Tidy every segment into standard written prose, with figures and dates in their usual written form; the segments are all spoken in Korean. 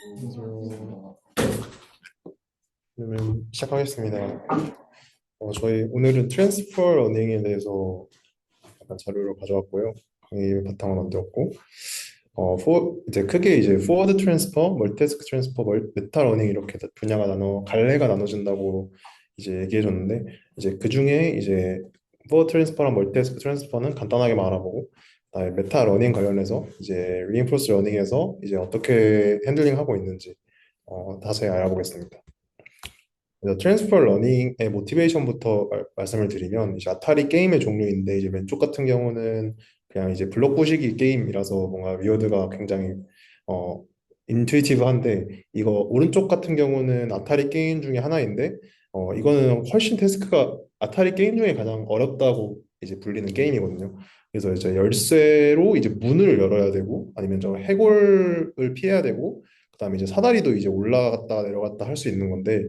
그래서 그러면 시작하겠습니다. 저희 오늘은 트랜스퍼 러닝에 대해서 약간 자료를 가져왔고요. 강의 바탕을 만들었고, 이제 크게 이제 포워드 트랜스퍼, 멀티태스크 트랜스퍼, 메타 러닝 이렇게 분야가 갈래가 나눠진다고 이제 얘기해줬는데, 이제 그 중에 이제 포워드 트랜스퍼랑 멀티태스크 트랜스퍼는 간단하게 말아보고, 그다음에 메타 러닝 관련해서 이제 리인포스 러닝에서 이제 어떻게 핸들링하고 있는지 자세히 알아보겠습니다. 그래서 트랜스퍼 러닝의 모티베이션부터 말씀을 드리면 이제 아타리 게임의 종류인데 이제 왼쪽 같은 경우는 그냥 이제 블록 부시기 게임이라서 뭔가 위어드가 굉장히 어 인투이티브한데 이거 오른쪽 같은 경우는 아타리 게임 중에 하나인데 이거는 훨씬 태스크가 아타리 게임 중에 가장 어렵다고 이제 불리는 게임이거든요. 그래서 이제 열쇠로 이제 문을 열어야 되고 아니면 저 해골을 피해야 되고 그다음에 이제 사다리도 이제 올라갔다 내려갔다 할 수 있는 건데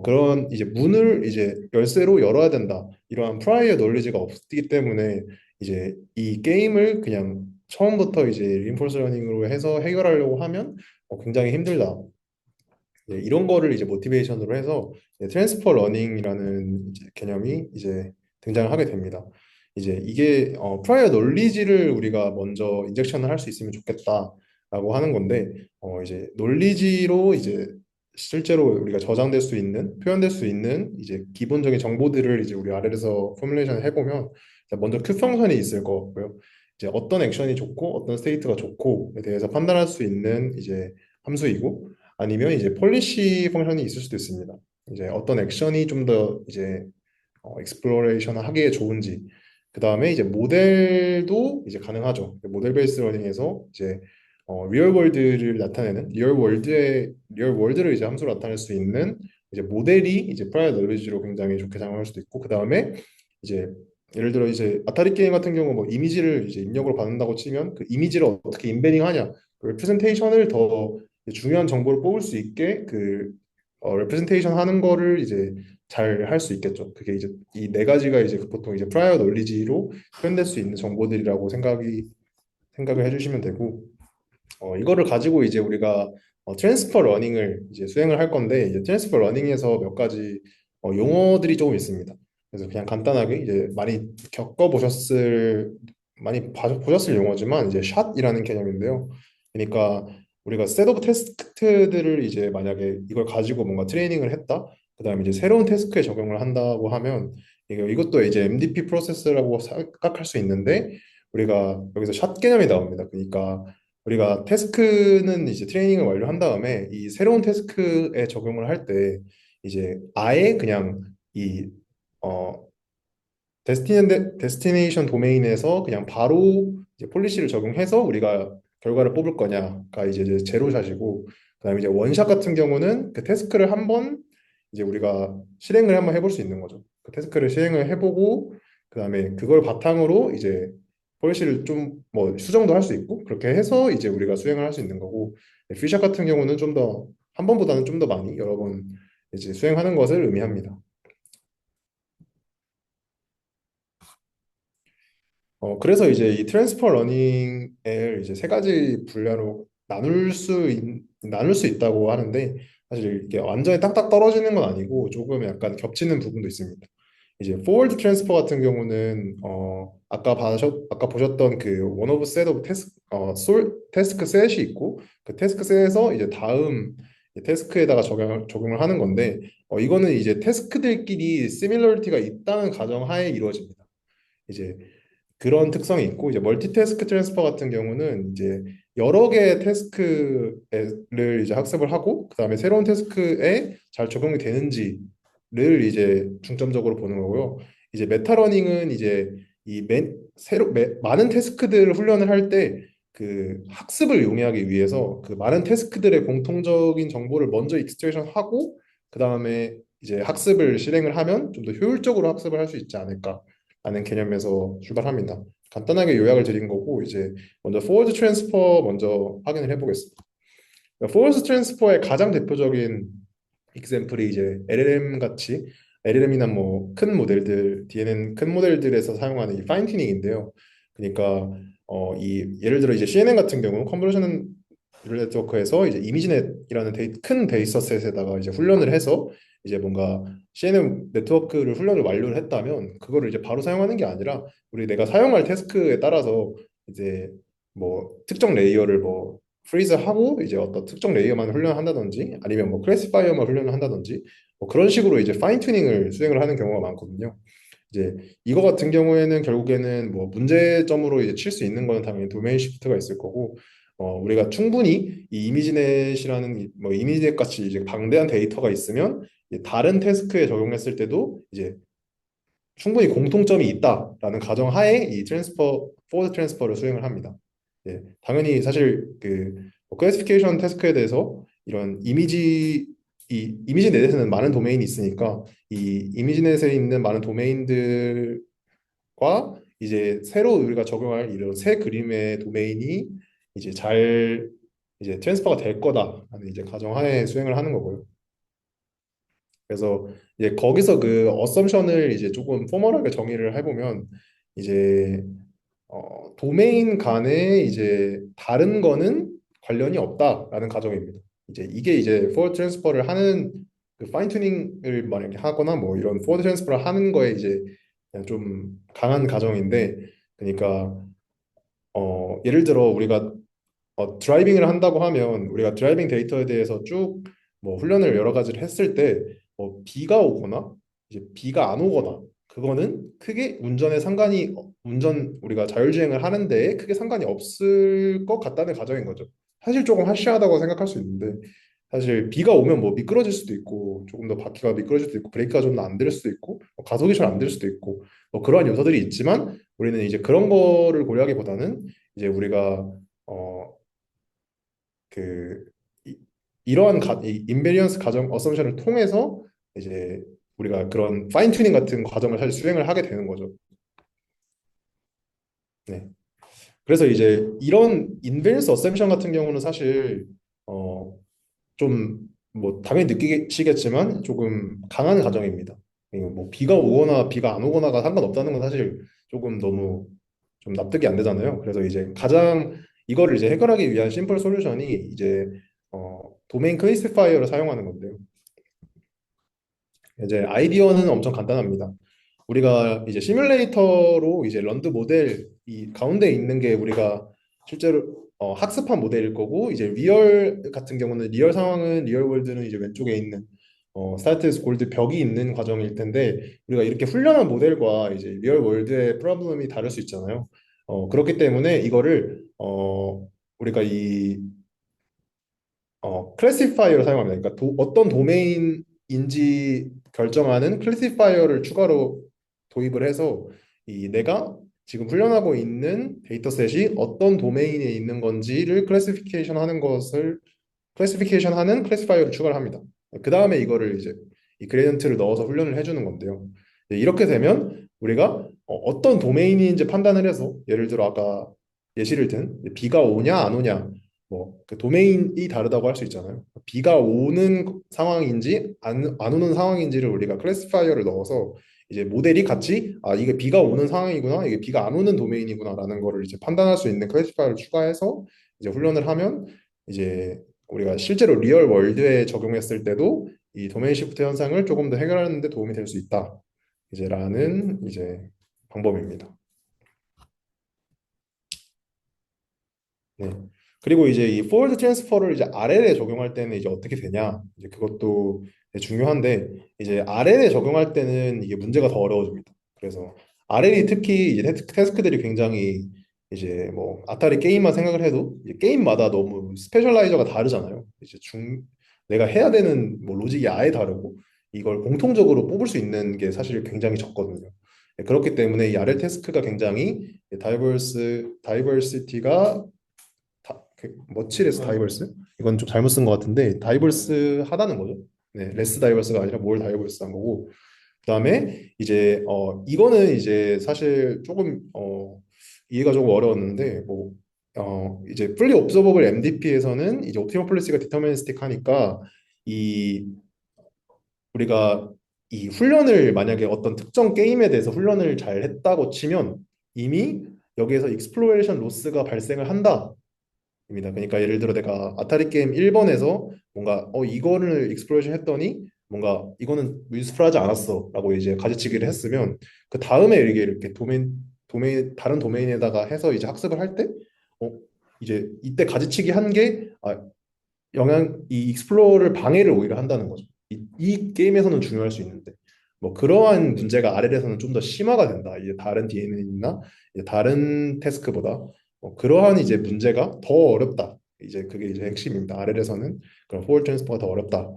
그런 이제 문을 이제 열쇠로 열어야 된다. 이러한 프라이어 놀리지가 없기 때문에 이제 이 게임을 그냥 처음부터 이제 린포스 러닝으로 해서 해결하려고 하면 굉장히 힘들다. 이런 거를 이제 모티베이션으로 해서 트랜스퍼 러닝이라는 이제 개념이 이제 등장을 하게 됩니다. 이제 이게 프라이어 놀리지를 우리가 먼저 인젝션을 할 수 있으면 좋겠다라고 하는 건데 이제 놀리지로 이제 실제로 우리가 저장될 수 있는 표현될 수 있는 이제 기본적인 정보들을 이제 우리 아래에서 포뮬레이션을 해보면 먼저 q 펑션이 있을 거고요. 이제 어떤 액션이 좋고 어떤 스테이트가 좋고에 대해서 판단할 수 있는 이제 함수이고 아니면 이제 폴리시 펑션이 있을 수도 있습니다. 이제 어떤 액션이 좀 더 이제 익스플로레이션을 하기에 좋은지 그 다음에 이제 모델도 이제 가능하죠. 모델 베이스 러닝에서 이제 리얼 월드를 나타내는 리얼 월드를 이제 함수로 나타낼 수 있는 이제 모델이 이제 프라이어 놀리지로 굉장히 좋게 작용할 수도 있고 그 다음에 이제 예를 들어 이제 아타리 게임 같은 경우 뭐 이미지를 이제 입력으로 받는다고 치면 그 이미지를 어떻게 인베딩하냐 그 레프레젠테이션을 더 중요한 정보를 뽑을 수 있게 그 레프레젠테이션 하는 거를 이제 잘 할 수 있겠죠. 그게 이제 이 네 가지가 이제 보통 이제 프라이어 놀리지로 표현될 수 있는 정보들이라고 생각을 해주시면 되고 이거를 가지고 이제 우리가 트랜스퍼 러닝을 이제 수행을 할 건데 이제 트랜스퍼 러닝에서 몇 가지 용어들이 조금 있습니다. 그래서 그냥 간단하게 이제 보셨을 용어지만 이제 샷이라는 개념인데요. 그러니까 우리가 셋업 테스트들을 이제 만약에 이걸 가지고 뭔가 트레이닝을 했다. 그다음에 이제 새로운 태스크에 적용을 한다고 하면 이것도 이제 MDP 프로세스라고 생각할 수 있는데 우리가 여기서 샷 개념이 나옵니다. 그러니까 우리가 태스크는 이제 트레이닝을 완료한 다음에 이 새로운 태스크에 적용을 할 때 이제 아예 그냥 이 어, 데스티네이션 도메인에서 그냥 바로 이제 폴리시를 적용해서 우리가 결과를 뽑을 거냐가 이제 제로샷이고 그다음에 이제 원샷 같은 경우는 그 태스크를 한번 이제 우리가 실행을 한번 해볼 수 있는 거죠. 그 태스크를 시행을 해보고 그다음에 그걸 바탕으로 이제 폴리시를 좀 뭐 수정도 할 수 있고 그렇게 해서 이제 우리가 수행을 할 수 있는 거고 퓨샷 같은 경우는 좀 더 한 번보다는 좀 더 많이 여러 번 이제 수행하는 것을 의미합니다. 그래서 이제 이 트랜스퍼 러닝을 이제 세 가지 분야로 나눌 수 있다고 하는데 사실 이게 완전히 딱딱 떨어지는 건 아니고 조금 약간 겹치는 부분도 있습니다. 이제 forward 트랜스퍼 같은 경우는 아까 보셨던 그 one of set of 태스크 셋이 있고 그 태스크 셋에서 이제 다음 태스크에다가 적용을 하는 건데 이거는 이제 태스크들끼리 시밀러리티가 있다는 가정하에 이루어집니다. 이제 그런 특성이 있고 이제 멀티태스크 트랜스퍼 같은 경우는 이제 여러 개의 태스크를 이제 학습을 하고 그다음에 새로운 태스크에 잘 적용이 되는지를 이제 중점적으로 보는 거고요. 이제 메타러닝은 이제 많은 태스크들을 훈련을 할 때 그 학습을 용이하기 위해서 그 많은 태스크들의 공통적인 정보를 먼저 익스트랙션 하고 그다음에 이제 학습을 실행을 하면 좀 더 효율적으로 학습을 할 수 있지 않을까 라는 개념에서 출발합니다. 간단하게 요약을 드린 거고 이제 먼저 forward transfer 먼저 확인을 해보겠습니다. forward transfer의 가장 대표적인 example이 이제 LLM 같이 LLM이나 뭐 큰 모델들, DNN 큰 모델들에서 사용하는 이 파인 튜닝인데요. 그러니까 이 예를 들어 이제 CNN 같은 경우 컨버전 뉴럴 네트워크에서 이제 이미지넷이라는 큰 데이터셋에다가 이제 훈련을 해서 이제 뭔가 CNN 네트워크를 훈련을 완료를 했다면 그거를 이제 바로 사용하는 게 아니라 우리 내가 사용할 태스크에 따라서 이제 뭐 특정 레이어를 뭐 프리즈하고 이제 어떤 특정 레이어만 훈련한다든지 아니면 뭐 클래시파이어만 훈련을 한다든지 뭐 그런 식으로 이제 파인 튜닝을 수행을 하는 경우가 많거든요. 이제 이거 같은 경우에는 결국에는 뭐 문제점으로 이제 칠 수 있는 거는 당연히 도메인 시프트가 있을 거고 우리가 충분히 이 이미지넷이라는 뭐 이미지넷 같이 이제 방대한 데이터가 있으면 이제 다른 태스크에 적용했을 때도 이제 충분히 공통점이 있다라는 가정하에 이 포워드 트랜스퍼를 수행을 합니다. 예, 당연히 사실 그 클래시피케이션 태스크에 대해서 이런 이미지 넷에는 많은 도메인이 있으니까 이 이미지넷에 있는 많은 도메인들과 이제 새로 우리가 적용할 이런 새 그림의 도메인이 이제 잘 이제 트랜스퍼가 될 거다라는 이제 가정하에 수행을 하는 거고요. 그래서 이제 거기서 그 어썸션을 이제 조금 포멀하게 정의를 해보면 이제 도메인 간에 이제 다른 거는 관련이 없다라는 가정입니다. 이제 이게 이제 포워드 트랜스퍼를 하는 그 파인 튜닝을 만약에 하거나 뭐 이런 포워드 트랜스퍼를 하는 거에 이제 그냥 좀 강한 가정인데 그러니까 예를 들어 우리가 드라이빙을 한다고 하면 우리가 드라이빙 데이터에 대해서 쭉 뭐 훈련을 여러 가지를 했을 때 비가 오거나 이제 비가 안 오거나 그거는 크게 운전에 상관이 운전 우리가 자율주행을 하는 데에 크게 상관이 없을 것 같다는 가정인 거죠. 사실 조금 하시하다고 생각할 수 있는데 사실 비가 오면 뭐 미끄러질 수도 있고 조금 더 바퀴가 미끄러질 수도 있고 브레이크가 좀 더 안 될 수도 있고 가속이 잘 안 될 수도 있고 뭐 그러한 요소들이 있지만 우리는 이제 그런 거를 고려하기보다는 이제 우리가 그 이러한 이 인베리언스 가정 어썸션을 통해서 이제 우리가 그런 파인 튜닝 같은 과정을 사실 수행을 하게 되는 거죠. 네. 그래서 이제 이런 인베리언스 어썸션 같은 경우는 사실 좀 뭐 당연히 느끼시겠지만 조금 강한 가정입니다. 이거 뭐 비가 오거나 비가 안 오거나가 상관없다는 건 사실 조금 너무 좀 납득이 안 되잖아요. 그래서 이제 가장 이거를 이제 해결하기 위한 심플 솔루션이 이제 도메인 클래시파이어를 사용하는 건데요. 이제 아이디어는 엄청 간단합니다. 우리가 이제 시뮬레이터로 이제 런드 모델 이 가운데 있는 게 우리가 실제로 학습한 모델일 거고 이제 리얼 같은 경우는 리얼 상황은 리얼 월드는 이제 왼쪽에 있는 스타트스 골드 벽이 있는 과정일 텐데 우리가 이렇게 훈련한 모델과 이제 리얼 월드의 프로블럼이 다를 수 있잖아요. 그렇기 때문에 이거를 우리가 이 클래시파이어를 사용합니다. 그러니까 어떤 도메인인지 결정하는 클래시파이어를 추가로 도입을 해서 이 내가 지금 훈련하고 있는 데이터셋이 어떤 도메인에 있는 건지를 클래시피케이션 하는 클래시파이어를 추가를 합니다. 그 다음에 이거를 이제 이 그레디언트를 넣어서 훈련을 해주는 건데요. 이렇게 되면 우리가 어떤 도메인인지 판단을 해서 예를 들어 아까 예시를 든 비가 오냐 안 오냐 뭐 그 도메인이 다르다고 할 수 있잖아요. 비가 오는 상황인지 안 오는 상황인지를 우리가 클래시파이어를 넣어서 이제 모델이 같이 이게 비가 오는 상황이구나 이게 비가 안 오는 도메인이구나라는 거를 이제 판단할 수 있는 클래시파이어를 추가해서 이제 훈련을 하면 이제 우리가 실제로 리얼 월드에 적용했을 때도 이 도메인 시프트 현상을 조금 더 해결하는 데 도움이 될 수 있다. 이제라는 이제 방법입니다. 네. 그리고 이제 이 포워드 트랜스퍼를 이제 RL에 적용할 때는 이제 어떻게 되냐? 이제 그것도 중요한데 이제 RL에 적용할 때는 이게 문제가 더 어려워집니다. 그래서 RL이 특히 이제 태스크들이 굉장히 이제 뭐 아타리 게임만 생각을 해도 이제 게임마다 너무 스페셜라이저가 다르잖아요. 이제 내가 해야 되는 뭐 로직이 아예 다르고 이걸 공통적으로 뽑을 수 있는 게 사실 굉장히 적거든요. 그렇기 때문에 이 RL 태스크가 굉장히 다이버시티가 머치레스 다이버스? 이건 좀 잘못 쓴 것 같은데 다이버스 하다는 거죠. 네, 레스 다이버스가 아니라 뭘 다이버스한 거고. 그다음에 이제 이거는 이제 사실 조금 이해가 조금 어려웠는데 뭐 이제 fully observable MDP에서는 이제 옵티멀 폴리시가 디터미니스틱 하니까 이 우리가 이 훈련을 만약에 어떤 특정 게임에 대해서 훈련을 잘 했다고 치면 이미 여기에서 익스플로레이션 로스가 발생을 한다 그러니까 예를 들어 내가 아타리 게임 1번에서 뭔가 이거를 익스플로레이션 했더니 뭔가 이거는 유스풀하지 않았어라고 이제 가지치기를 했으면 그 다음에 이렇게 도메인 다른 도메인에다가 해서 이제 학습을 할 때 이제 이때 가지치기 한 게 이 익스플로어를 방해를 오히려 한다는 거죠. 이 게임에서는 중요할 수 있는데 뭐 그러한 문제가 RL에서는 좀 더 심화가 된다. 이제 다른 DNN이나 다른 태스크보다 그러한 이제 문제가 더 어렵다. 이제 그게 이제 핵심입니다. RL에서는 그런 포월 트랜스퍼가 더 어렵다인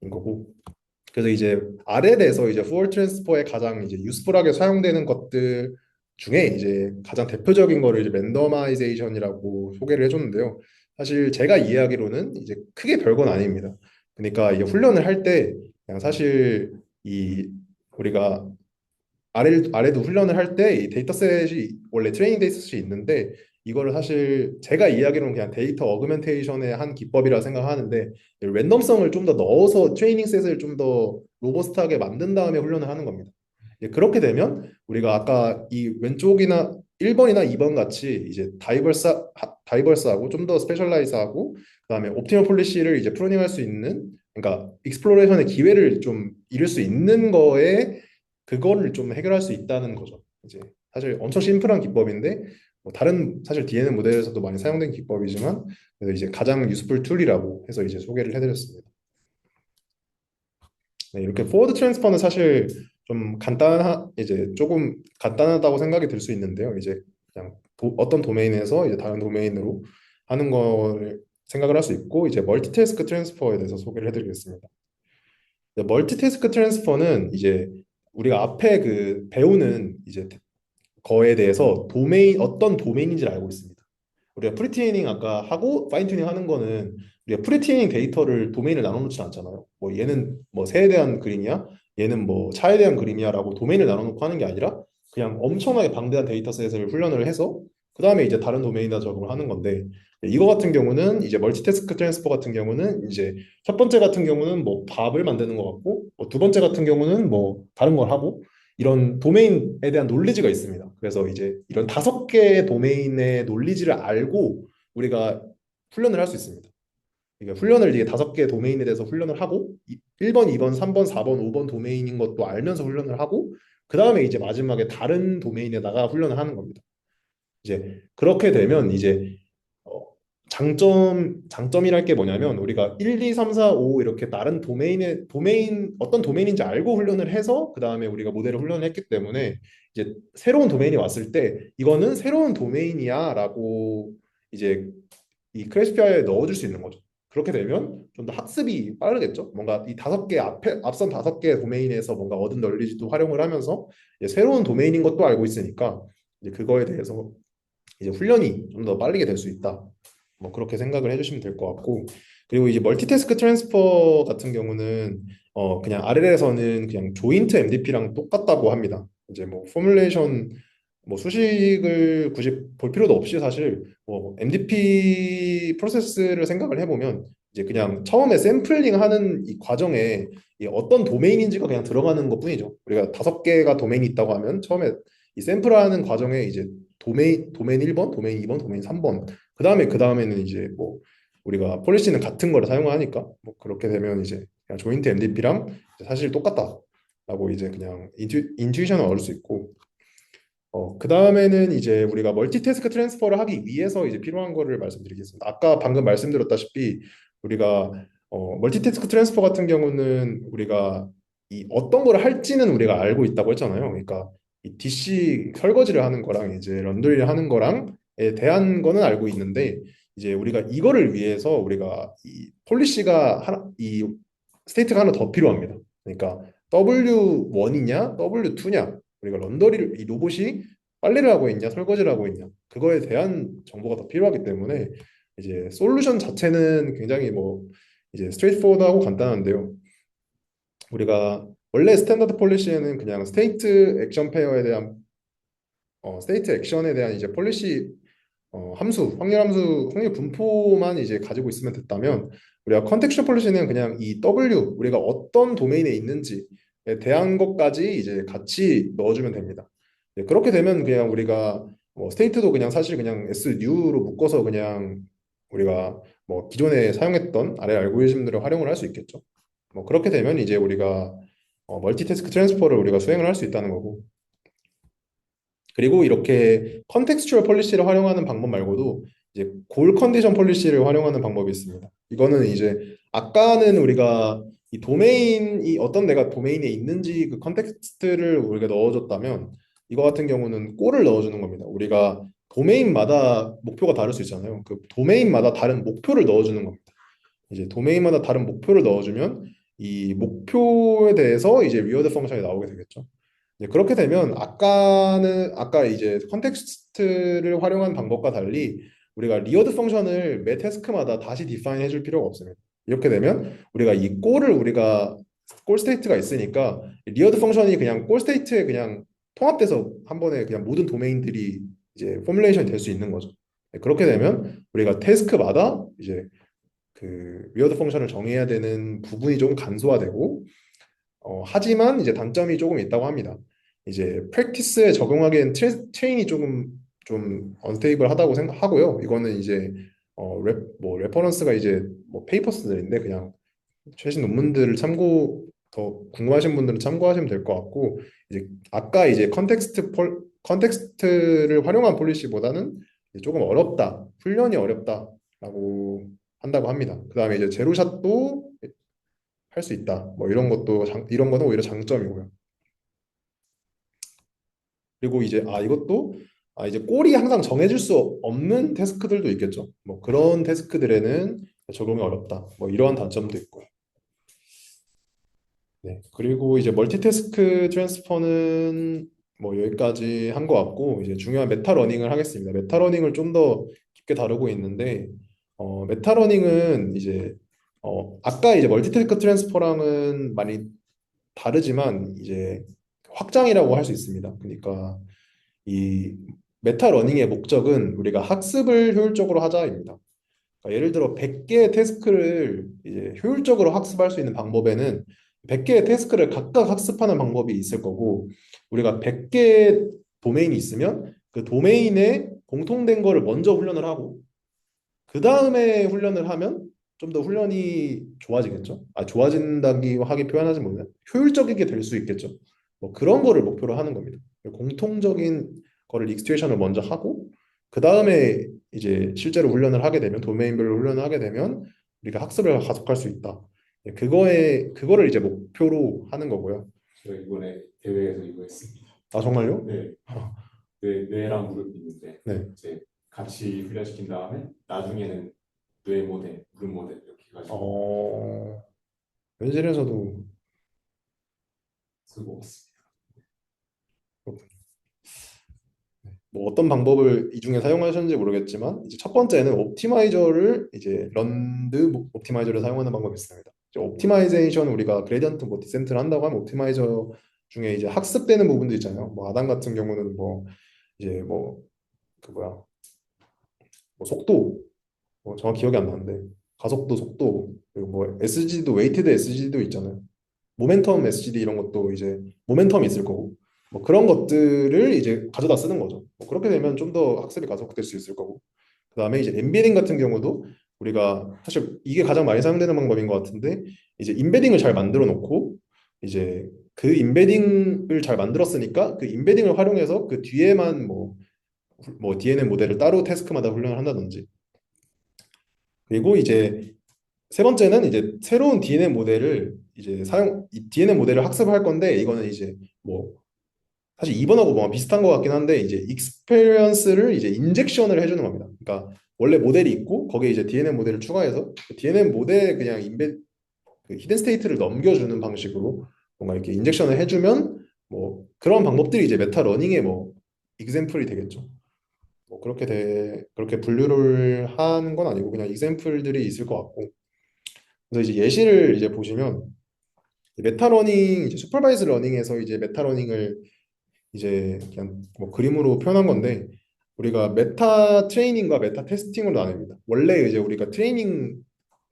거고. 그래서 이제 RL에서 이제 포월 트랜스퍼에 가장 이제 유스풀하게 사용되는 것들 중에 이제 가장 대표적인 거를 이제 랜더마이제이션이라고 소개를 해줬는데요. 사실 제가 이해하기로는 이제 크게 별건 아닙니다. 그러니까 이게 훈련을 할 때 그냥 사실 이 우리가 아래도 훈련을 할 때 이 데이터셋이 원래 트레이닝 데이터셋이 있는데 이거를 사실 제가 이야기로는 그냥 데이터 어그멘테이션의 한 기법이라 생각하는데 랜덤성을 좀 더 넣어서 트레이닝 셋을 좀 더 로버스트하게 만든 다음에 훈련을 하는 겁니다. 그렇게 되면 우리가 아까 이 왼쪽이나 1번이나 2번 같이 이제 다이버스하고 좀 더 스페셜라이즈하고 그다음에 옵티멀 폴리시를 이제 프로닝 할 수 있는 그러니까 익스플로레이션의 기회를 좀 잃을 수 있는 거에 그거를 좀 해결할 수 있다는 거죠. 이제 사실 엄청 심플한 기법인데 뭐 다른 사실 DNN 모델에서도 많이 사용된 기법이지만 그래서 이제 가장 유스풀 툴이라고 해서 이제 소개를 해드렸습니다. 네, 이렇게 포워드 트랜스퍼는 사실 좀 이제 조금 간단하다고 생각이 들 수 있는데요. 이제 그냥 어떤 도메인에서 이제 다른 도메인으로 하는 거를 생각을 할 수 있고 이제 멀티태스크 트랜스퍼에 대해서 소개를 해드리겠습니다. 멀티태스크 트랜스퍼는 이제 우리가 앞에 그 배우는 이제 거에 대해서 어떤 도메인인지를 알고 있습니다. 우리가 프리트레이닝 아까 하고 파인 튜닝 하는 거는 우리가 프리트레이닝 데이터를 도메인을 나눠놓지 않잖아요. 뭐 얘는 뭐 새에 대한 그림이야, 얘는 뭐 차에 대한 그림이야라고 도메인을 나눠놓고 하는 게 아니라 그냥 엄청나게 방대한 데이터셋을 훈련을 해서 그 다음에 이제 다른 도메인에다 적용을 하는 건데 이거 같은 경우는 이제 멀티태스크 트랜스퍼 같은 경우는 이제 첫 번째 같은 경우는 뭐 밥을 만드는 것 같고 두 번째 같은 경우는 뭐 다른 걸 하고 이런 도메인에 대한 논리지가 있습니다. 그래서 이제 이런 5개의 도메인의 논리지를 알고 우리가 훈련을 할 수 있습니다. 그러니까 훈련을 이게 5개의 도메인에 대해서 훈련을 하고 1번, 2번, 3번, 4번, 5번 도메인인 것도 알면서 훈련을 하고 그 다음에 이제 마지막에 다른 도메인에다가 훈련을 하는 겁니다. 이제 그렇게 되면 이제 어, 장점이랄 게 뭐냐면 우리가 1, 2, 3, 4, 5 이렇게 다른 도메인 어떤 도메인인지 알고 훈련을 해서 그 다음에 우리가 모델을 훈련을 했기 때문에 이제 새로운 도메인이 왔을 때 이거는 새로운 도메인이야라고 이제 이 크래시피아에 넣어줄 수 있는 거죠. 그렇게 되면 좀 더 학습이 빠르겠죠. 뭔가 이 5개 앞선 5개 도메인에서 뭔가 얻은 널리지도 활용을 하면서 이제 새로운 도메인인 것도 알고 있으니까 이제 그거에 대해서 이제 훈련이 좀 더 빠르게 될 수 있다. 뭐 그렇게 생각을 해주시면 될 것 같고 그리고 이제 멀티태스크 트랜스퍼 같은 경우는 그냥 RL에서는 그냥 조인트 MDP랑 똑같다고 합니다. 이제 뭐 포뮬레이션 뭐 수식을 굳이 볼 필요도 없이 사실 뭐 MDP 프로세스를 생각을 해보면 이제 그냥 처음에 샘플링하는 이 과정에 이 어떤 도메인인지가 그냥 들어가는 것뿐이죠. 우리가 5개가 도메인이 있다고 하면 처음에 이 샘플하는 과정에 이제 도메인 1번, 도메인 2번, 도메인 3번. 그 다음에는 이제 뭐 우리가 폴리시는 같은 거를 사용하니까 뭐 그렇게 되면 이제 그냥 조인트 MDP랑 사실 똑같다라고 이제 그냥 인투이션을 얻을 수 있고 그 다음에는 이제 우리가 멀티태스크 트랜스퍼를 하기 위해서 이제 필요한 거를 말씀드리겠습니다. 아까 방금 말씀드렸다시피 우리가 멀티태스크 트랜스퍼 같은 경우는 우리가 이 어떤 걸 할지는 우리가 알고 있다고 했잖아요. 그러니까 이 DC 설거지를 하는 거랑 이제 런드리를 하는 거랑에 대한 거는 알고 있는데 이제 우리가 이거를 위해서 우리가 이 폴리시가 이 스테이트가 하나 더 필요합니다. 그러니까 W1이냐 W2냐 우리가 런더리를 이 로봇이 빨래를 하고 있냐 설거지를 하고 있냐 그거에 대한 정보가 더 필요하기 때문에 이제 솔루션 자체는 굉장히 뭐 이제 스트레이트포워드하고 간단한데요. 우리가 원래 스탠다드 폴리시에는 그냥 스테이트 액션에 대한 이제 폴리시 확률 분포만 이제 가지고 있으면 됐다면 우리가 컨텍스처 폴리시는 그냥 이 W 우리가 어떤 도메인에 있는지에 대한 것까지 이제 같이 넣어주면 됩니다. 그렇게 되면 그냥 우리가 뭐 스테이트도 그냥 사실 그냥 SNew로 묶어서 그냥 우리가 뭐 기존에 사용했던 아래 알고리즘들을 활용을 할 수 있겠죠. 뭐 그렇게 되면 이제 우리가 멀티태스크 트랜스퍼를 우리가 수행을 할 수 있다는 거고. 그리고 이렇게 컨텍스추얼 폴리시를 활용하는 방법 말고도 이제 골 컨디션 폴리시를 활용하는 방법이 있습니다. 이거는 이제 아까는 우리가 이 도메인이 어떤 데가 도메인에 있는지 그 컨텍스트를 우리가 넣어줬다면 이거 같은 경우는 골을 넣어주는 겁니다. 우리가 도메인마다 목표가 다를 수 있잖아요. 그 도메인마다 다른 목표를 넣어주는 겁니다. 이제 도메인마다 다른 목표를 넣어주면 이 목표에 대해서 이제 리워드 펑션이 나오게 되겠죠. 이제 그렇게 되면 아까 이제 컨텍스트를 활용한 방법과 달리 우리가 리워드 펑션을 매 태스크마다 다시 디파인 해줄 필요가 없습니다. 이렇게 되면 우리가 이 골을 우리가 골 스테이트가 있으니까 리워드 펑션이 그냥 골 스테이트에 그냥 통합돼서 한 번에 그냥 모든 도메인들이 이제 포뮬레이션이 될 수 있는 거죠. 그렇게 되면 우리가 태스크마다 이제 그 리워드 펑션을 정해야 되는 부분이 조금 간소화되고 하지만 이제 단점이 조금 있다고 합니다. 이제 프랙티스에 적용하기엔 체인이 조금 좀 언스테이블하다고 생각하고요. 이거는 이제 뭐 레퍼런스가 이제 뭐 페이퍼스들인데 그냥 최신 논문들을 더 궁금하신 분들은 참고하시면 될 것 같고 이제 아까 이제 컨텍스트를 활용한 폴리시보다는 이제 조금 어렵다, 훈련이 어렵다라고 한다고 합니다. 그다음에 이제 제로샷도 할 수 있다. 뭐 이런 거는 오히려 장점이고요. 그리고 이제 이것도 이제 골이 항상 정해질 수 없는 태스크들도 있겠죠. 뭐 그런 태스크들에는 적용이 어렵다. 뭐 이러한 단점도 있고요. 네. 그리고 이제 멀티태스크 트랜스퍼는 뭐 여기까지 한 것 같고 이제 중요한 메타 러닝을 하겠습니다. 메타 러닝을 좀 더 깊게 다루고 있는데 메타 러닝은 이제 아까 이제 멀티태스크 트랜스퍼랑은 많이 다르지만 이제 확장이라고 할 수 있습니다. 그러니까 이 메타 러닝의 목적은 우리가 학습을 효율적으로 하자입니다. 그러니까 예를 들어 100개의 태스크를 이제 효율적으로 학습할 수 있는 방법에는 100개의 태스크를 각각 학습하는 방법이 있을 거고 우리가 100개의 도메인이 있으면 그 도메인에 공통된 거를 먼저 훈련을 하고 그 다음에 훈련을 하면 좀 더 훈련이 좋아지겠죠. 좋아진다기 하게 표현하지 못해 효율적이게 될 수 있겠죠. 뭐 그런 거를 목표로 하는 겁니다. 공통적인 거를 익스트레이션을 먼저 하고 그 다음에 이제 실제로 훈련을 하게 되면 도메인별로 훈련을 하게 되면 우리가 학습을 가속할 수 있다. 그거를 이제 목표로 하는 거고요. 제가 이번에 대회에서 이거 했습니다. 정말요? 네, 뇌랑 무릎이 있는데 네. 이제 같이 훈련시킨 다음에 나중에는 뇌 모델, 무릎 모델 이렇게 해가지고 현실에서도 쓰고 있습니다. 뭐 어떤 방법을 이 중에 사용하셨는지 모르겠지만 이제 첫 번째는 옵티마이저를 이제 런드 옵티마이저를 사용하는 방법이 있습니다. 이제 옵티마이제이션 우리가 그레디언트 뭐 디센트를 한다고 하면 옵티마이저 중에 이제 학습되는 부분도 있잖아요. 뭐 아담 같은 경우는 뭐 이제 뭐 그 뭐야 뭐 속도 뭐 정확히 기억이 안 나는데 가속도 속도 그리고 뭐 SG도 웨이티드 SG도 있잖아요. 모멘텀 SGD 이런 것도 이제 모멘텀이 있을 거고 뭐 그런 것들을 이제 가져다 쓰는 거죠. 뭐 그렇게 되면 좀 더 학습이 가속될 수 있을 거고 그다음에 이제 엠베딩 같은 경우도 우리가 사실 이게 가장 많이 사용되는 방법인 것 같은데 이제 임베딩을 잘 만들어 놓고 이제 그 임베딩을 잘 만들었으니까 그 임베딩을 활용해서 그 뒤에만 뭐 DNN 모델을 따로 태스크마다 훈련을 한다든지 그리고 이제 세 번째는 이제 새로운 DNN 모델을 이 DNN 모델을 학습할 건데 이거는 이제 뭐 사실 2번하고 뭐가 비슷한 것 같긴 한데 이제 익스페리언스를 이제 인젝션을 해주는 겁니다. 그러니까 원래 모델이 있고 거기에 이제 DNN 모델을 추가해서 DNN 모델에 그냥 그 히든 스테이트를 넘겨주는 방식으로 뭔가 이렇게 인젝션을 해주면 뭐 그런 방법들이 이제 메타 러닝의 뭐 example이 되겠죠. 뭐 그렇게 분류를 하는 건 아니고 그냥 example들이 있을 것 같고 그래서 이제 예시를 이제 보시면 메타 러닝 이제 슈퍼바이즈 러닝에서 이제 메타 러닝을 이제 그냥 뭐 그림으로 표현한 건데 우리가 메타 트레이닝과 메타 테스팅으로 나뉩니다. 원래 이제 우리가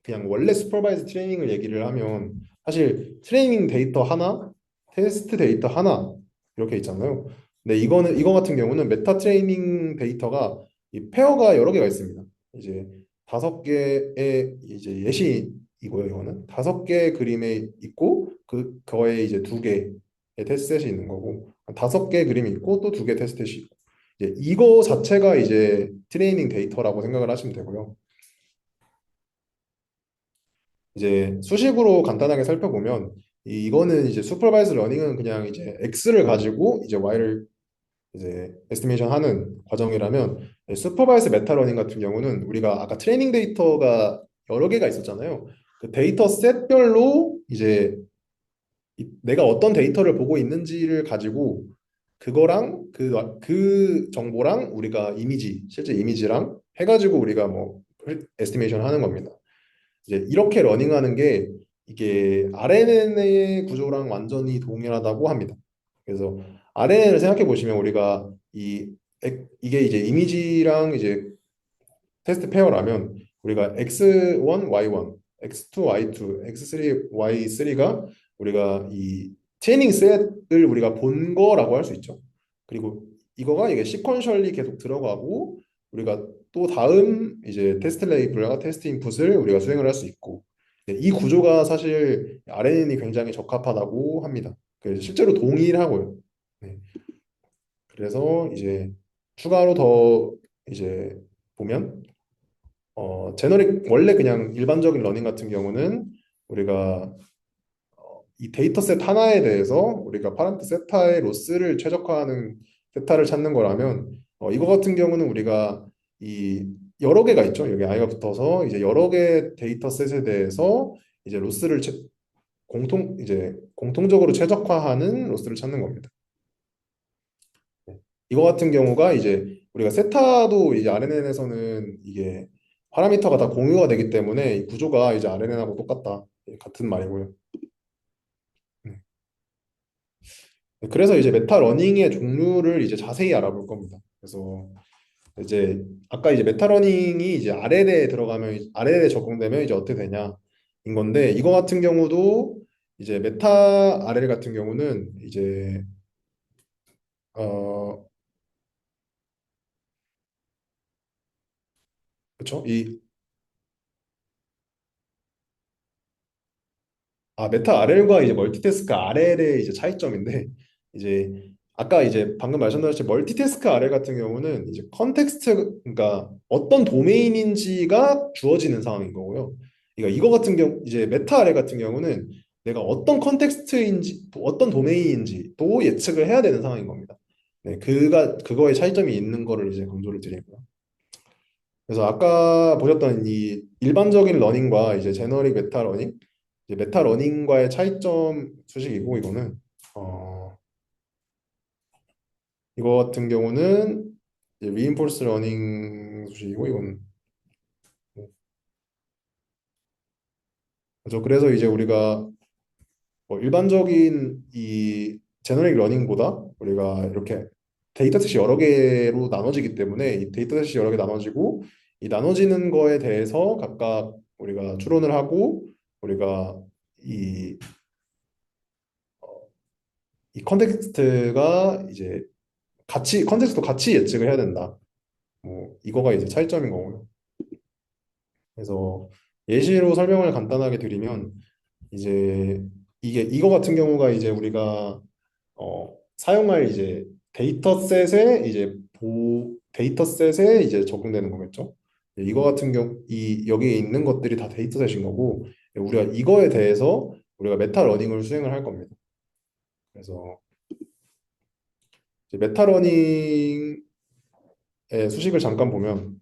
그냥 원래 슈퍼바이즈 트레이닝을 얘기를 하면 사실 트레이닝 데이터 하나, 테스트 데이터 하나 이렇게 있잖아요. 근데 이거 같은 경우는 메타 트레이닝 데이터가 이 페어가 여러 개가 있습니다. 이제 다섯 개의 이제 예시이고요. 이거는 다섯 개의 그림에 있고 그거에 이제 두 개의 테스트셋이 있는 거고 다섯 개의 그림이 있고 또 두 개의 테스트셋이 있고 이제 이거 자체가 이제 트레이닝 데이터라고 생각을 하시면 되고요. 이제 수식으로 간단하게 살펴보면 이거는 이제 슈퍼바이즈 러닝은 그냥 이제 x를 가지고 이제 y를 이제 에스티메이션 하는 과정이라면 슈퍼바이스 메타 러닝 같은 경우는 우리가 아까 트레이닝 데이터가 여러 개가 있었잖아요. 그 데이터 셋별로 이제 내가 어떤 데이터를 보고 있는지를 가지고 그거랑 그 정보랑 우리가 실제 이미지랑 해가지고 우리가 뭐 에스티메이션 하는 겁니다. 이제 이렇게 러닝하는 게 이게 RNN의 구조랑 완전히 동일하다고 합니다. 그래서 RNN을 생각해 보시면 우리가 이게 이제 이미지랑 이제 테스트 페어라면 우리가 X1, Y1, X2, Y2, X3, Y3가 우리가 이 트레이닝 셋을 우리가 본 거라고 할 수 있죠. 그리고 이거가 이게 시퀀셜리 계속 들어가고 우리가 또 다음 이제 테스트 레이블과 테스트 인풋을 우리가 수행을 할 수 있고 이 구조가 사실 RNN이 굉장히 적합하다고 합니다. 그래서 실제로 동일하고요. 네. 그래서 이제 추가로 더 이제 보면 제너릭 원래 그냥 일반적인 러닝 같은 경우는 우리가 이 데이터셋 하나에 대해서 우리가 파란트 세타의 로스를 최적화하는 세타를 찾는 거라면 이거 같은 경우는 우리가 이 여러 개가 있죠. 여기 i가 붙어서 이제 여러 개 데이터셋에 대해서 이제 로스를 이제 공통적으로 최적화하는 로스를 찾는 겁니다. 이거 같은 경우가 이제 우리가 세타도 이제 RNN에서는 이게 파라미터가 다 공유가 되기 때문에 이 구조가 이제 RNN하고 똑같다. 같은 말이고요. 음. 그래서 이제 메타 러닝의 종류를 이제 자세히 알아볼 겁니다. 그래서 이제 아까 이제 메타 러닝이 이제 RL에 들어가면 RL에 적용되면 이제 어떻게 되냐인 건데 이거 같은 경우도 이제 메타 RL 같은 경우는 이제 어 그쵸? 메타 RL과 이제 멀티태스크 RL의 이제 차이점인데 이제 아까 이제 방금 말씀드렸듯이 멀티태스크 RL 같은 경우는 이제 컨텍스트 그러니까 어떤 도메인인지가 주어지는 상황인 거고요. 그러니까 이거 같은 경우 이제 메타 RL 같은 경우는 내가 어떤 컨텍스트인지 어떤 도메인인지 또 예측을 해야 되는 상황인 겁니다. 네, 그거의 차이점이 있는 거를 이제 강조를 드리고요. 그래서 아까 보셨던 이 일반적인 러닝과 이제 제너릭 메타 러닝, 이제 메타 러닝과의 차이점 수식이고 이거는 어, 이거 같은 경우는 이제 리인포스 러닝 수식이고 이거는 그렇죠. 그래서 이제 우리가 뭐 일반적인 이 제너릭 러닝보다 우리가 이렇게 데이터셋이 여러 개로 나눠지기 때문에 이 데이터셋이 여러 개 나눠지고 이 나눠지는 거에 대해서 각각 우리가 추론을 하고 우리가 이, 이 컨텍스트가 이제 컨텍스트도 같이 예측을 해야 된다. 뭐 이거가 이제 차이점인 거고요. 그래서 예시로 설명을 간단하게 드리면 이제 이거 같은 경우가 이제 우리가 사용할 이제 데이터셋에 이제 적용되는 거겠죠. 이거 같은 경우 여기에 있는 것들이 다 데이터셋인 거고 우리가 이거에 대해서 우리가 메타 러닝을 수행을 할 겁니다. 그래서 이제 메타 러닝의 수식을 잠깐 보면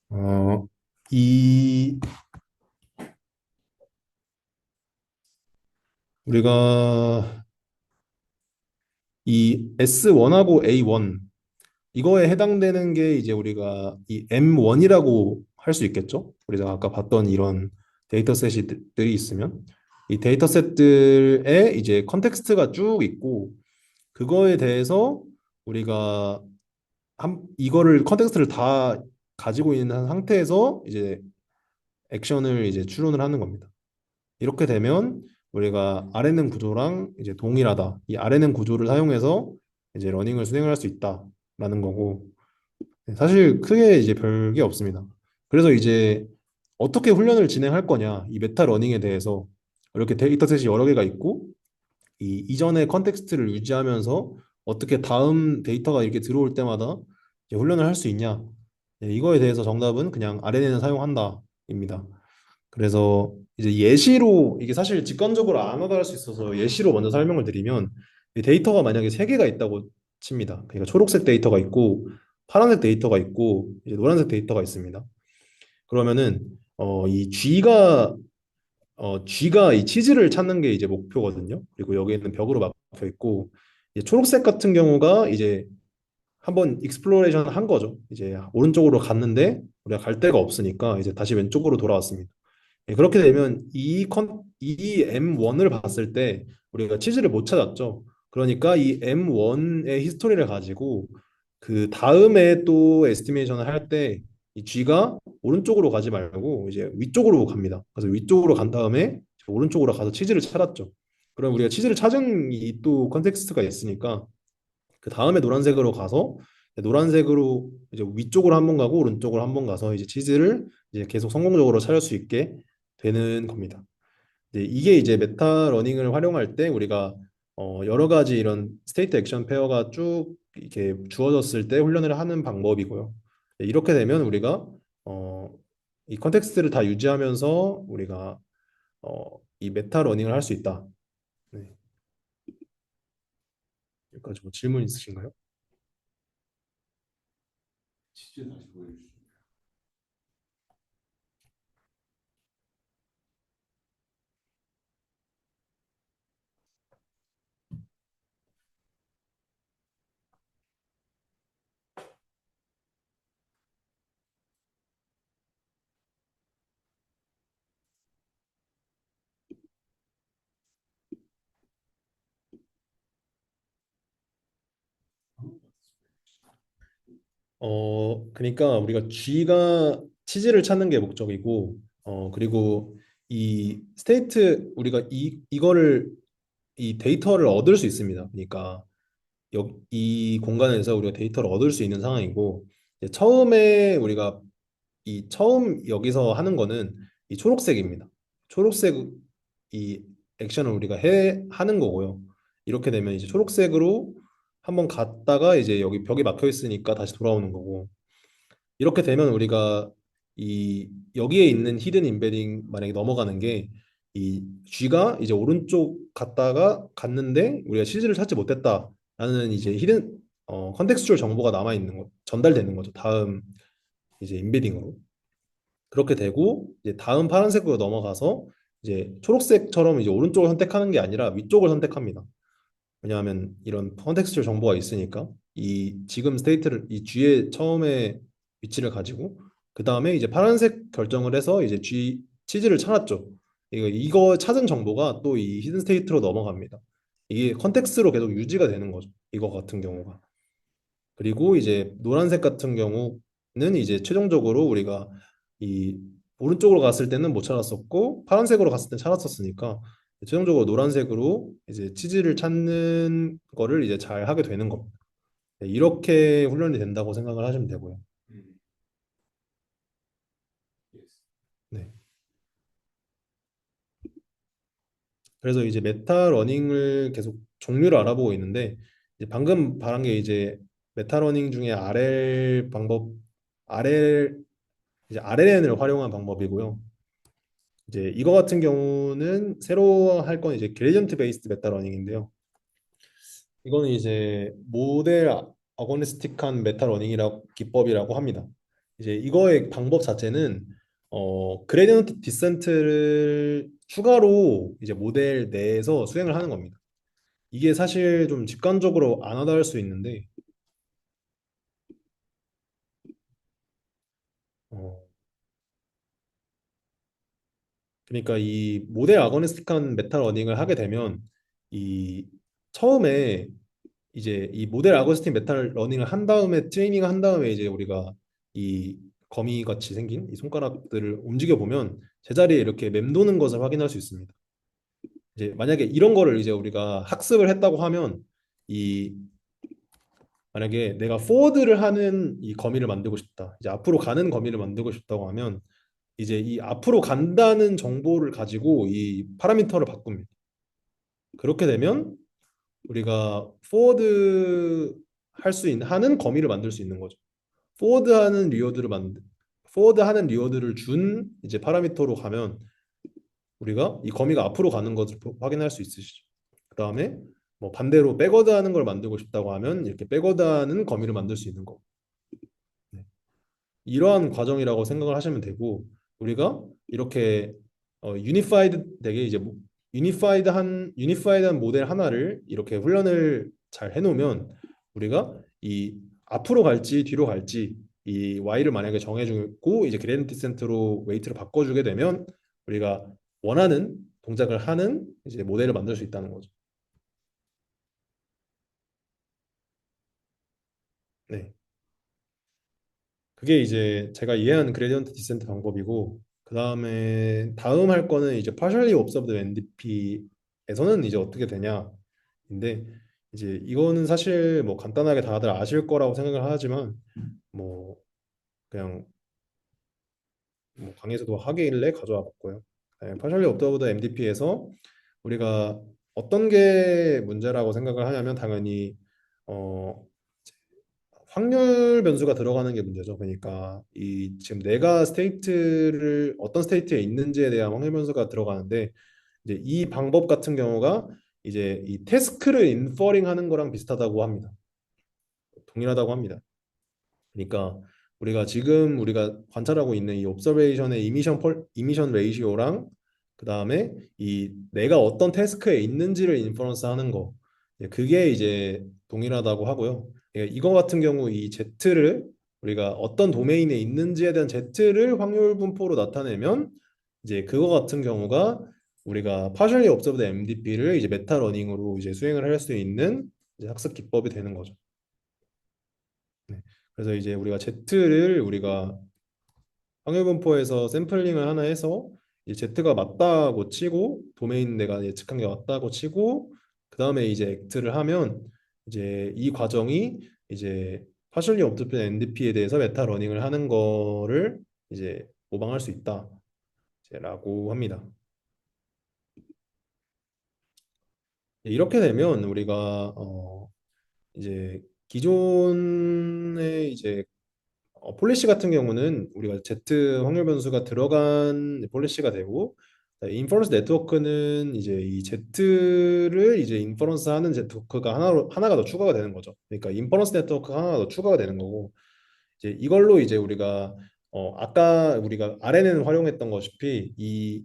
어, 이 우리가 이 S1하고 A1 이거에 해당되는 게 이제 우리가 이 M1이라고 할 수 있겠죠? 우리가 아까 봤던 이런 데이터셋들이 있으면 이 데이터셋들에 이제 컨텍스트가 쭉 있고 그거에 대해서 우리가 이거를 컨텍스트를 다 가지고 있는 상태에서 이제 액션을 이제 추론을 하는 겁니다. 이렇게 되면 우리가 RNN 구조랑 이제 동일하다. 이 RNN 구조를 사용해서 이제 러닝을 수행을 할 수 있다라는 거고 사실 크게 이제 별게 없습니다. 그래서 이제 어떻게 훈련을 진행할 거냐, 이 메타 러닝에 대해서 이렇게 데이터셋이 여러 개가 있고 이 이전의 컨텍스트를 유지하면서 어떻게 다음 데이터가 이렇게 들어올 때마다 이제 훈련을 할 수 있냐. 네, 이거에 대해서 정답은 그냥 RNN을 사용한다입니다. 그래서 이제 예시로 이게 사실 직관적으로 안 와닿을 수 있어서 예시로 먼저 설명을 드리면 이 데이터가 만약에 세 개가 있다고 칩니다. 그러니까 초록색 데이터가 있고 파란색 데이터가 있고 이제 노란색 데이터가 있습니다. 그러면은 이 G가 이 치즈를 찾는 게 이제 목표거든요. 그리고 여기에는 벽으로 막혀 있고 이제 초록색 같은 경우가 이제 한번 익스플로레이션 한 거죠. 이제 오른쪽으로 갔는데 우리가 갈 데가 없으니까 이제 다시 왼쪽으로 돌아왔습니다. 예, 그렇게 되면 이 M1을 봤을 때 우리가 치즈를 못 찾았죠. 그러니까 이 M1의 히스토리를 가지고 그 다음에 또 에스티메이션을 할 때 이 G가 오른쪽으로 가지 말고 이제 위쪽으로 갑니다. 그래서 위쪽으로 간 다음에 오른쪽으로 가서 치즈를 찾았죠. 그럼 우리가 치즈를 찾은 이 또 컨텍스트가 있으니까 그 다음에 노란색으로 가서 노란색으로 이제 위쪽으로 한 번 가고 오른쪽으로 한 번 가서 이제 치즈를 이제 계속 성공적으로 찾을 수 있게 되는 겁니다. 이게 이제 메타 러닝을 활용할 때 우리가 여러 가지 이런 스테이트 액션 페어가 쭉 이렇게 주어졌을 때 훈련을 하는 방법이고요. 이렇게 되면 우리가 어, 이 컨텍스트를 다 유지하면서 우리가 이 메타 러닝을 할 수 있다. 네. 여기까지 뭐 질문 있으신가요? 치즈 다시 보여주시죠. 그러니까 우리가 G가 치즈를 찾는 게 목적이고, 그리고 이 스테이트 우리가 이거를 이 데이터를 얻을 수 있습니다. 그러니까 이 공간에서 우리가 데이터를 얻을 수 있는 상황이고, 이제 처음에 우리가 이 처음 여기서 하는 거는 이 초록색입니다. 초록색 이 액션을 우리가 해 하는 거고요. 이렇게 되면 이제 초록색으로 한번 갔다가 이제 여기 벽이 막혀 있으니까 다시 돌아오는 거고. 이렇게 되면 우리가 이 여기에 있는 히든 임베딩 만약에 넘어가는 게 이 G가 이제 오른쪽 갔다가 갔는데 우리가 CG를 찾지 못했다라는 이제 히든 컨텍스추얼 정보가 남아 있는 거 전달되는 거죠. 다음 이제 임베딩으로 그렇게 되고 이제 다음 파란색으로 넘어가서 이제 초록색처럼 이제 오른쪽을 선택하는 게 아니라 위쪽을 선택합니다. 왜냐하면 이런 컨텍스트럴 정보가 있으니까 이 지금 스테이트를 이 G의 처음에 위치를 가지고 그 다음에 이제 파란색 결정을 해서 이제 G 치즈를 찾았죠. 이거 찾은 정보가 또 이 히든 스테이트로 넘어갑니다. 이게 컨텍스트로 계속 유지가 되는 거죠. 이거 같은 경우가. 그리고 이제 노란색 같은 경우는 이제 최종적으로 우리가 이 오른쪽으로 갔을 때는 못 찾았었고 파란색으로 갔을 때 찾았었으니까 최종적으로 노란색으로 이제 치즈를 찾는 거를 이제 잘 하게 되는 겁니다. 네, 이렇게 훈련이 된다고 생각을 하시면 되고요. 음, yes. 네. 그래서 이제 메타 러닝을 계속 종류를 알아보고 있는데 이제 방금 말한 게 이제 메타 러닝 중에 RL 이제 RLN을 활용한 방법이고요. 이제 이거 같은 경우는 새로 할 건 이제 그레디언트 베이스드 메타 러닝인데요. 이거는 이제 모델 어거니스틱한 메타 러닝이라고 기법이라고 합니다. 이제 이거의 방법 자체는 그레디언트 디센트를 추가로 이제 모델 내에서 수행을 하는 겁니다. 이게 사실 좀 직관적으로 안 와닿을 수 있는데 어, 그러니까 이 모델 아고니스틱한 메타 러닝을 하게 되면 이 처음에 이제 이 모델 아고스틴 메탈 러닝을 한 다음에 트레이닝을 한 다음에 이제 우리가 이 거미 같이 생긴 이 손가락들을 움직여 보면 제자리에 이렇게 맴도는 것을 확인할 수 있습니다. 이제 만약에 이런 거를 이제 우리가 학습을 했다고 하면 이 만약에 내가 forward를 하는 이 거미를 만들고 싶다. 이제 앞으로 가는 거미를 만들고 싶다고 하면 이제 이 앞으로 간다는 정보를 가지고 이 파라미터를 바꿉니다. 그렇게 되면 우리가 forward 할 수 있는 하는 거미를 만들 수 있는 거죠. forward하는 리워드를 만들 forward하는 리워드를 준 이제 파라미터로 가면 우리가 이 거미가 앞으로 가는 것을 확인할 수 있으시죠. 그다음에 뭐 반대로 백워드하는 걸 만들고 싶다고 하면 이렇게 백워드하는 거미를 만들 수 있는 거. 네. 이러한 과정이라고 생각을 하시면 되고 우리가 이렇게 유니파이드 되게 이제 유니파이드한 모델 하나를 이렇게 훈련을 잘 해놓으면 우리가 이 앞으로 갈지 뒤로 갈지 이 y를 만약에 정해주고 이제 그레디언트 디센트로 웨이트를 바꿔주게 되면 우리가 원하는 동작을 하는 이제 모델을 만들 수 있다는 거죠. 네. 그게 이제 제가 이해하는 그레디언트 디센트 방법이고 그다음에 다음 할 거는 이제 partially observed NDP에서는 이제 어떻게 되냐인데 이제 이거는 사실 뭐 간단하게 다들 아실 거라고 생각을 하지만 뭐 그냥 뭐 강의에서도 하길래 가져와 봤고요. 네, partially observed MDP에서 우리가 어떤 게 문제라고 생각을 하냐면 당연히 어 확률 변수가 들어가는 게 문제죠. 그러니까 이 지금 내가 스테이트를 어떤 스테이트에 있는지에 대한 확률 변수가 들어가는데 이제 이 방법 같은 경우가 이제 이 태스크를 인퍼링 하는 거랑 비슷하다고 합니다. 동일하다고 합니다. 그러니까 우리가 지금 우리가 관찰하고 있는 이 옵저베이션의 이미션 레이시오랑 그다음에 이 내가 어떤 태스크에 있는지를 인퍼런스 하는 거 그게 이제 동일하다고 하고요. 이거 같은 경우 이 Z를 우리가 어떤 도메인에 있는지에 대한 Z를 확률 분포로 나타내면 이제 그거 같은 경우가 우리가 partially observed MDP를 이제 메타 러닝으로 이제 수행을 할 수 있는 이제 학습 기법이 되는 거죠. 네. 그래서 이제 우리가 Z를 우리가 확률분포에서 샘플링을 하나 해서 이제 Z가 맞다고 치고 도메인 내가 예측한 게 맞다고 치고 그 다음에 이제 액트를 하면 이제 이 과정이 이제 파셜리 업투표 NDP에 대해서 메타 러닝을 하는 거를 이제 모방할 수 있다라고 합니다. 이렇게 되면 우리가 이제 기존의 이제 폴리시 같은 경우는 우리가 Z 확률 변수가 들어간 폴리시가 되고 인퍼런스 네트워크는 이제 이 Z를 이제 인퍼런스 하는 네트워크가 하나가 더 추가가 되는 거죠. 그러니까 인퍼런스 네트워크가 하나가 더 추가가 되는 거고 이제 이걸로 이제 우리가 아까 우리가 RNN 활용했던 것이피 이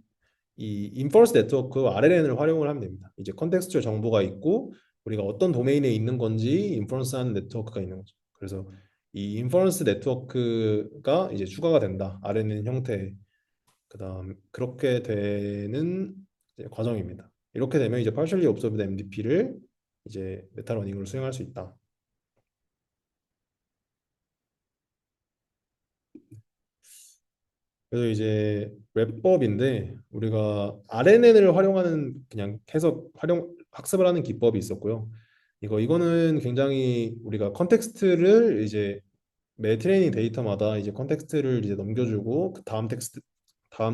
인퍼런스 네트워크 RNN을 활용을 하면 됩니다. 이제 컨텍스트얼 정보가 있고 우리가 어떤 도메인에 있는 건지 인퍼런스하는 네트워크가 있는 거죠. 그래서 이 인퍼런스 네트워크가 이제 추가가 된다. RNN 형태. 그다음 그렇게 되는 이제 과정입니다. 이렇게 되면 이제 partially observed MDP를 이제 메타 러닝으로 수행할 수 있다. 그래서 이제 웹법인데 우리가 RNN을 활용하는 그냥 해석 활용 학습을 하는 기법이 있었고요. 이거는 굉장히 우리가 컨텍스트를 이제 매 트레이닝 데이터마다 이제 컨텍스트를 이제 넘겨주고 그 다음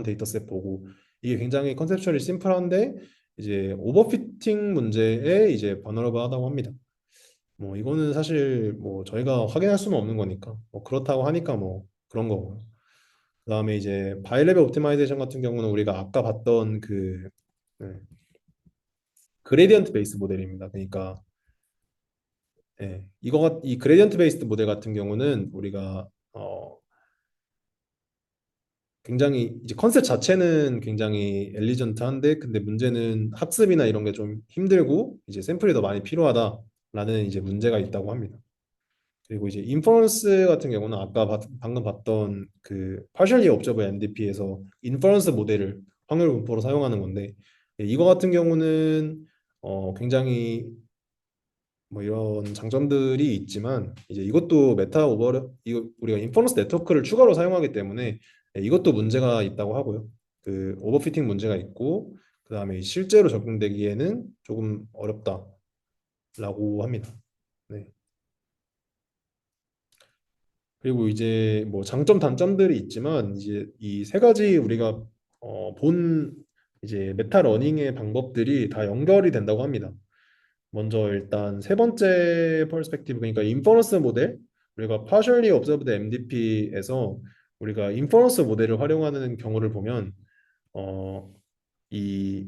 데이터셋 보고 이게 굉장히 컨셉츄얼이 심플한데 이제 오버피팅 문제에 이제 버너러블하다고 합니다. 뭐 이거는 사실 뭐 저희가 확인할 수는 없는 거니까 뭐 그렇다고 하니까 뭐 그런 거고요. 그다음에 이제 바이레벨 옵티마이제이션 같은 경우는 우리가 아까 봤던 그 네, 그레디언트 베이스 모델입니다. 그러니까 이 그레디언트 베이스드 모델 같은 경우는 우리가 굉장히 이제 컨셉 자체는 굉장히 엘리전트한데 근데 문제는 학습이나 이런 게 좀 힘들고 이제 샘플이 더 많이 필요하다라는 이제 문제가 있다고 합니다. 그리고 이제 인퍼런스 같은 경우는 방금 봤던 그 partially observed MDP에서 인퍼런스 모델을 확률 분포로 사용하는 건데 이거 같은 경우는 굉장히 뭐 이런 장점들이 있지만 이제 이것도 메타 오버 이거 우리가 인퍼런스 네트워크를 추가로 사용하기 때문에 이것도 문제가 있다고 하고요. 그 오버피팅 문제가 있고 그다음에 실제로 적용되기에는 조금 어렵다라고 합니다. 네. 그리고 이제 뭐 장점 단점들이 있지만 이제 이 세 가지 우리가 본 이제 메타 러닝의 방법들이 다 연결이 된다고 합니다. 먼저 일단 세 번째 퍼스펙티브 그러니까 인퍼런스 모델 우리가 partially observed MDP에서 우리가 인퍼런스 모델을 활용하는 경우를 보면 이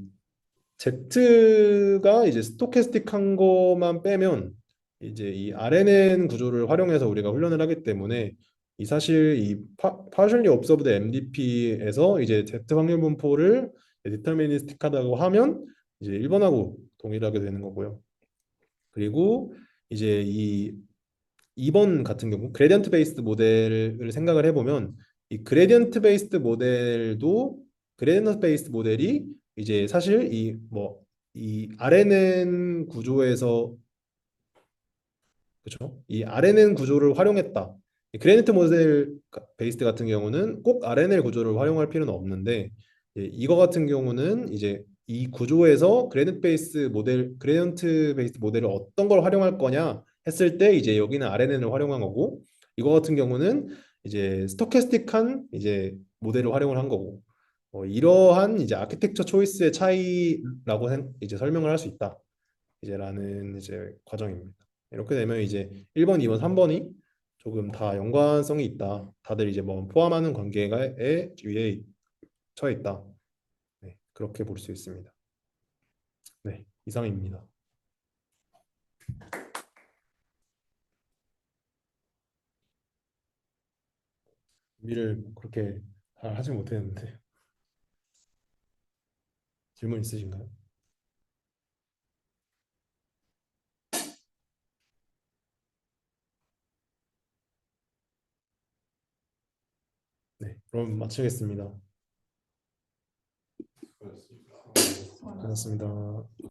Z가 이제 스토캐스틱한 것만 빼면 이제 이 RNN 구조를 활용해서 우리가 훈련을 하기 때문에 이 사실 이 partially observed MDP에서 이제 Z 확률 분포를 디터미니스틱하다고 하면 이제 1번하고 동일하게 되는 거고요. 그리고 이제 이 2번 같은 경우 그레디언트 베이스드 모델을 생각을 해보면 이 그레디언트 베이스드 모델도 그레디언트 베이스드 모델이 이제 사실 이 RNN 구조에서 그렇죠? 이 RNN 구조를 활용했다. 이 그레디언트 모델 베이스드 같은 경우는 꼭 RNN 구조를 활용할 필요는 없는데 이거 같은 경우는 이제 이 구조에서 그레디언트 베이스드 모델을 어떤 걸 활용할 거냐 했을 때 이제 여기는 RNN을 활용한 거고 이거 같은 경우는 이제 스토캐스틱한 이제 모델을 활용을 한 거고 이러한 이제 아키텍처 초이스의 차이라고 이제 설명을 할 수 있다. 이제라는 이제 과정입니다. 이렇게 되면 이제 1번, 2번, 3번이 조금 다 연관성이 있다. 다들 이제 뭐 포함하는 관계에 위에 처해 있다. 네, 그렇게 볼 수 있습니다. 네, 이상입니다. 준비를 그렇게 잘 하지 못했는데 질문 있으신가요? 네, 그럼 마치겠습니다. 그렇습니다. 고맙습니다.